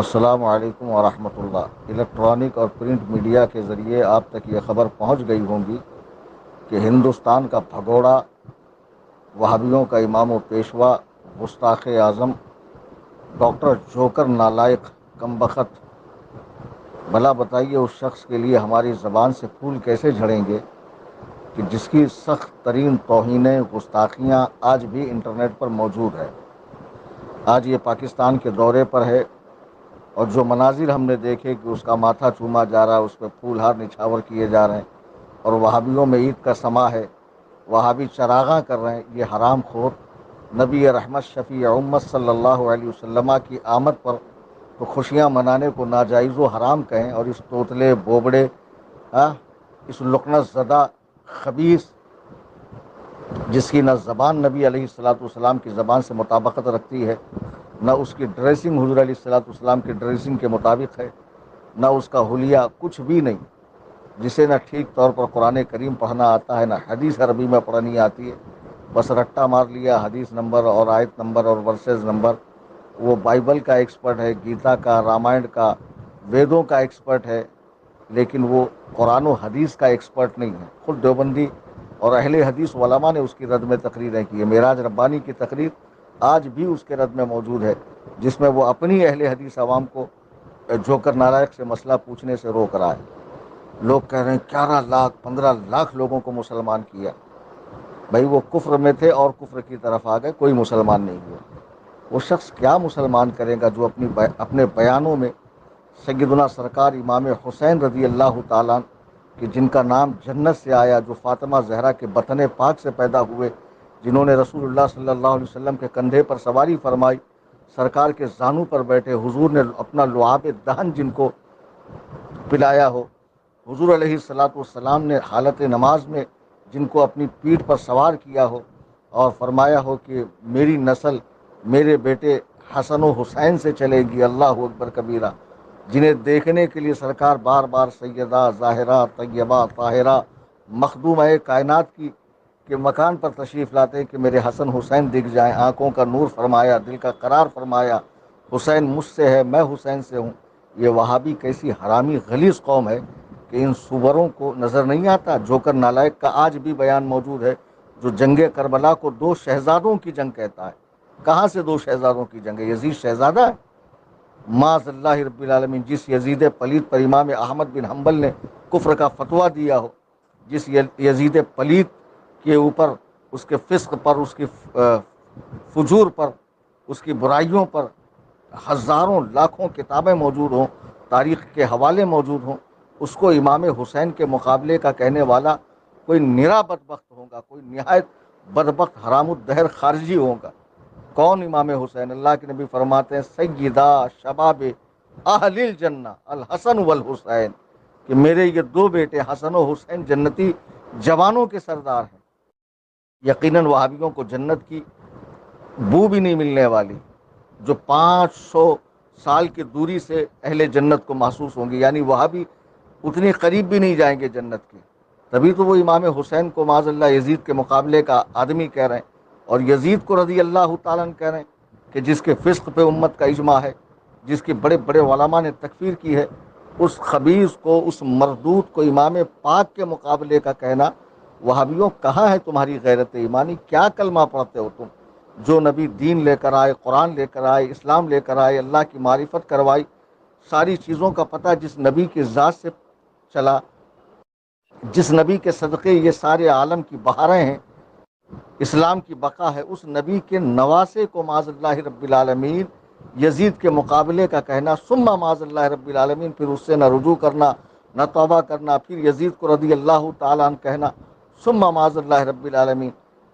السلام علیکم ورحمۃ اللہ۔ الیکٹرانک اور پرنٹ میڈیا کے ذریعے آپ تک یہ خبر پہنچ گئی ہوں گی کہ ہندوستان کا بھگوڑا، وہابیوں کا امام و پیشوا، گستاخ اعظم، ڈاکٹر جوکر نالائق کمبخت، بھلا بتائیے اس شخص کے لیے ہماری زبان سے پھول کیسے جھڑیں گے کہ جس کی سخت ترین توہینیں، گستاخیاں آج بھی انٹرنیٹ پر موجود ہے۔ آج یہ پاکستان کے دورے پر ہے اور جو مناظر ہم نے دیکھے کہ اس کا ماتھا چوما جا رہا ہے، اس پہ پھول ہار نچھاور کیے جا رہے ہیں، اور وہابیوں میں عید کا سما ہے، وہابی چراغاں کر رہے ہیں، یہ حرام خور نبی رحمت شفیع امت صلی اللہ علیہ وسلم کی آمد پر تو خوشیاں منانے کو ناجائز و حرام کہیں، اور اس توتلے بوبڑے، اس لکنت زدہ خبیث جس کی نہ زبان نبی علیہ الصلوۃ والسلام کی زبان سے مطابقت رکھتی ہے، نہ اس کی ڈریسنگ حضور علیہ الصلوۃ والسلام کی ڈریسنگ کے مطابق ہے، نہ اس کا حلیہ، کچھ بھی نہیں، جسے نہ ٹھیک طور پر قرآن کریم پڑھنا آتا ہے، نہ حدیث عربی میں پڑھنی آتی ہے، بس رٹا مار لیا حدیث نمبر اور آیت نمبر اور ورسز نمبر۔ وہ بائبل کا ایکسپرٹ ہے، گیتا کا، رامائن کا، ویدوں کا ایکسپرٹ ہے، لیکن وہ قرآن و حدیث کا ایکسپرٹ نہیں ہے۔ خود دیوبندی اور اہل حدیث علماء نے اس کی رد میں تقریریں کی ہے۔ معراج ربانی کی تقریر آج بھی اس کے رد میں موجود ہے، جس میں وہ اپنی اہل حدیث عوام کو جوکر نالائق سے مسئلہ پوچھنے سے روک رہا ہے۔ لوگ کہہ رہے ہیں 11 لاکھ 15 لاکھ لوگوں کو مسلمان کیا۔ بھائی وہ کفر میں تھے اور کفر کی طرف آ گئے، کوئی مسلمان نہیں ہوا۔ وہ شخص کیا مسلمان کرے گا جو اپنے بیانوں میں سیدنا سرکار امام حسین رضی اللہ تعالیٰ کہ جن کا نام جنت سے آیا، جو فاطمہ زہرا کے بطن پاک سے پیدا ہوئے، جنہوں نے رسول اللہ صلی اللہ علیہ وسلم کے کندھے پر سواری فرمائی، سرکار کے زانو پر بیٹھے، حضور نے اپنا لعاب دہن جن کو پلایا ہو، حضور علیہ الصلوۃ والسلام نے حالت نماز میں جن کو اپنی پیٹھ پر سوار کیا ہو اور فرمایا ہو کہ میری نسل میرے بیٹے حسن و حسین سے چلے گی، اللہ اکبر کبیرہ، جنہیں دیکھنے کے لیے سرکار بار بار سیدہ ظاہرہ طیبہ طاہرہ مخدومہ کائنات کی کے مکان پر تشریف لاتے ہیں کہ میرے حسن حسین دکھ جائیں، آنکھوں کا نور فرمایا، دل کا قرار فرمایا، حسین مجھ سے ہے، میں حسین سے ہوں۔ یہ وہابی کیسی حرامی غلیظ قوم ہے کہ ان سوروں کو نظر نہیں آتا۔ جوکر نالائق کا آج بھی بیان موجود ہے، جو جنگ کربلا کو 2 شہزادوں کی جنگ کہتا ہے۔ کہاں سے 2 شہزادوں کی جنگ ہے؟ یزید شہزادہ ہے؟ معاذ اللہ رب العالمین۔ جس یزید پلید پر امام احمد بن حنبل نے کفر کا فتویٰ دیا ہو، جس یزید پلید کے اوپر، اس کے فسق پر، اس کی فجور پر، اس کی برائیوں پر ہزاروں لاکھوں کتابیں موجود ہوں، تاریخ کے حوالے موجود ہوں، اس کو امام حسین کے مقابلے کا کہنے والا کوئی نرا بدبخت ہوگا، کوئی نہایت بدبخت حرام الدہر خارجی ہوگا۔ کون امام حسین؟ اللہ کے نبی فرماتے ہیں سیدہ شباب اہل الجنہ الحسن والحسین، کہ میرے یہ 2 بیٹے حسن و حسین جنتی جوانوں کے سردار ہیں۔ یقیناً وہابیوں کو جنت کی بو بھی نہیں ملنے والی، جو 500 سال کی دوری سے اہل جنت کو محسوس ہوں گی، یعنی وہابی اتنی قریب بھی نہیں جائیں گے جنت کے۔ تبھی تو وہ امام حسین کو معاذ اللہ یزید کے مقابلے کا آدمی کہہ رہے ہیں، اور یزید کو رضی اللہ تعالیٰ عنہ کہہ رہے ہیں کہ جس کے فسق پہ امت کا اجماع ہے، جس کی بڑے بڑے علماء نے تکفیر کی ہے، اس خبیث کو، اس مردود کو امام پاک کے مقابلے کا کہنا، وہابیوں کہاں ہے تمہاری غیرت ایمانی؟ کیا کلمہ پڑھتے ہو تم؟ جو نبی دین لے کر آئے، قرآن لے کر آئے، اسلام لے کر آئے، اللہ کی معرفت کروائی، ساری چیزوں کا پتہ جس نبی کی ذات سے چلا، جس نبی کے صدقے یہ سارے عالم کی بہاریں ہیں، اسلام کی بقا ہے، اس نبی کے نواسے کو معاذ اللہ رب العالمین یزید کے مقابلے کا کہنا، ثم معاذ اللہ رب العالمین، پھر اس سے نہ رجوع کرنا، نہ توبہ کرنا، پھر یزید کو رضی اللہ تعالیٰ عنہ کہنا، ثم معاذ اللہ رب العالمین۔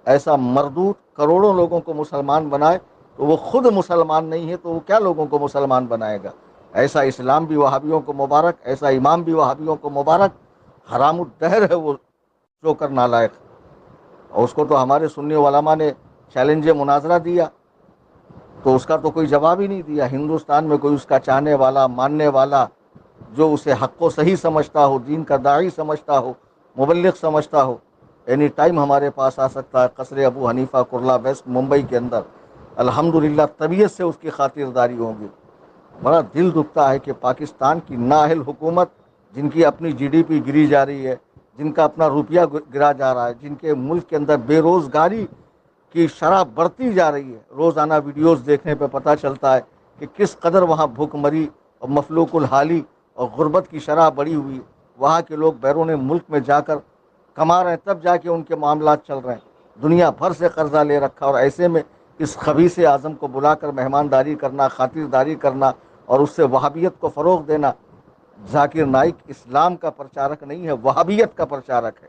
ایسا مردود کروڑوں لوگوں کو مسلمان بنائے تو وہ خود مسلمان نہیں ہے تو وہ کیا لوگوں کو مسلمان بنائے گا؟ ایسا اسلام بھی وہابیوں کو مبارک، ایسا امام بھی وہابیوں کو مبارک۔ حرام الدہر ہے وہ جوکر نالائق، اور اس کو تو ہمارے سنی علماء نے چیلنج مناظرہ دیا تو اس کا تو کوئی جواب ہی نہیں دیا۔ ہندوستان میں کوئی اس کا چاہنے والا، ماننے والا، جو اسے حق و صحیح سمجھتا ہو، دین کا داعی سمجھتا ہو، مبلغ سمجھتا ہو، اینی ٹائم ہمارے پاس آ سکتا ہے۔ قصر ابو حنیفہ، کرلا ویسٹ، ممبئی کے اندر الحمدللہ طبیعت سے اس کی خاطرداری ہوگی۔ بڑا دل دکھتا ہے کہ پاکستان کی نااہل حکومت، جن کی اپنی جی ڈی پی گری جا رہی ہے، جن کا اپنا روپیہ گرا جا رہا ہے، جن کے ملک کے اندر بے روزگاری کی شرح بڑھتی جا رہی ہے، روزانہ ویڈیوز دیکھنے پہ پتہ چلتا ہے کہ کس قدر وہاں بھوک مری اور مفلوق الحالی اور غربت کی شرح بڑھی ہوئی، وہاں کے لوگ بیرون ملک میں جا کر کما رہے ہیں، تب جا کے ان کے معاملات چل رہے ہیں، دنیا بھر سے قرضہ لے رکھا، اور ایسے میں اس خبیث اعظم کو بلا کر مہمانداری کرنا، خاطرداری کرنا اور اس سے وہابیت کو فروغ دینا۔ ذاکر نائک اسلام کا پرچارک نہیں ہے، وہابیت کا پرچارک ہے،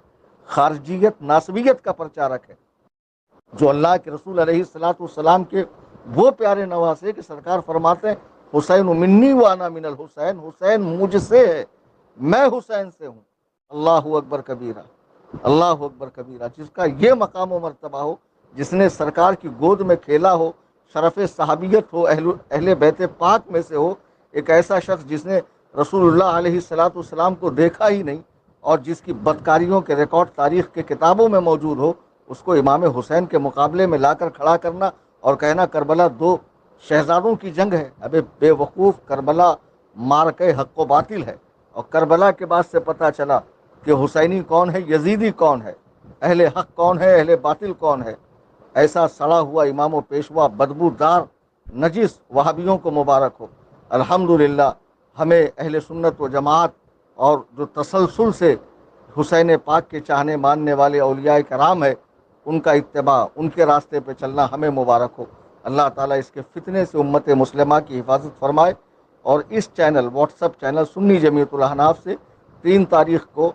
خارجیت ناسبیت کا پرچارک ہے، جو اللہ کے رسول علیہ الصلاۃ والسلام کے وہ پیارے نواسے کہ سرکار فرماتے ہیں حسین منی وانا من الحسین، حسین مجھ سے ہے، میں حسین سے ہوں۔ اللہ اکبر کبیرہ، اللہ اکبر کبیرہ۔ جس کا یہ مقام و مرتبہ ہو، جس نے سرکار کی گود میں کھیلا ہو، شرف صحابیت ہو، اہل بیت پاک میں سے ہو، ایک ایسا شخص جس نے رسول اللہ علیہ الصلاۃ والسلام کو دیکھا ہی نہیں اور جس کی بدکاریوں کے ریکارڈ تاریخ کے کتابوں میں موجود ہو، اس کو امام حسین کے مقابلے میں لا کر کھڑا کرنا اور کہنا کربلا دو شہزادوں کی جنگ ہے۔ ابے بے وقوف، کربلا مارکے حق و باطل ہے، اور کربلا کے بعد سے پتہ چلا کہ حسینی کون ہے، یزیدی کون ہے، اہل حق کون ہے، اہل باطل کون ہے۔ ایسا سڑا ہوا امام و پیشوا، بدبودار نجس وہابیوں کو مبارک ہو۔ الحمدللہ ہمیں اہل سنت و جماعت اور جو تسلسل سے حسین پاک کے چاہنے ماننے والے اولیاء کرام ہے، ان کا اتباع، ان کے راستے پہ چلنا ہمیں مبارک ہو۔ اللہ تعالیٰ اس کے فتنے سے امت مسلمہ کی حفاظت فرمائے، اور اس چینل، واٹس ایپ چینل سنی جمعیت الاحناف سے 3 تاریخ کو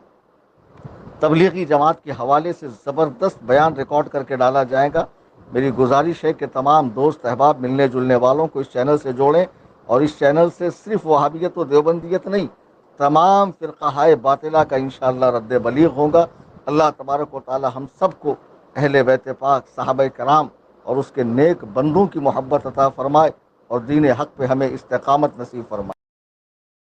تبلیغی جماعت کے حوالے سے زبردست بیان ریکارڈ کر کے ڈالا جائے گا۔ میری گزارش ہے کہ تمام دوست احباب ملنے جلنے والوں کو اس چینل سے جوڑیں، اور اس چینل سے صرف وہابیت و دیوبندیت نہیں، تمام فرقہ باطلہ کا انشاءاللہ رد بلیغ ہوگا۔ اللہ تبارک و تعالی ہم سب کو اہل بیت پاک، صحابہ کرام اور اس کے نیک بندوں کی محبت عطا فرمائے، اور دین حق پہ ہمیں استقامت نصیب فرمائے۔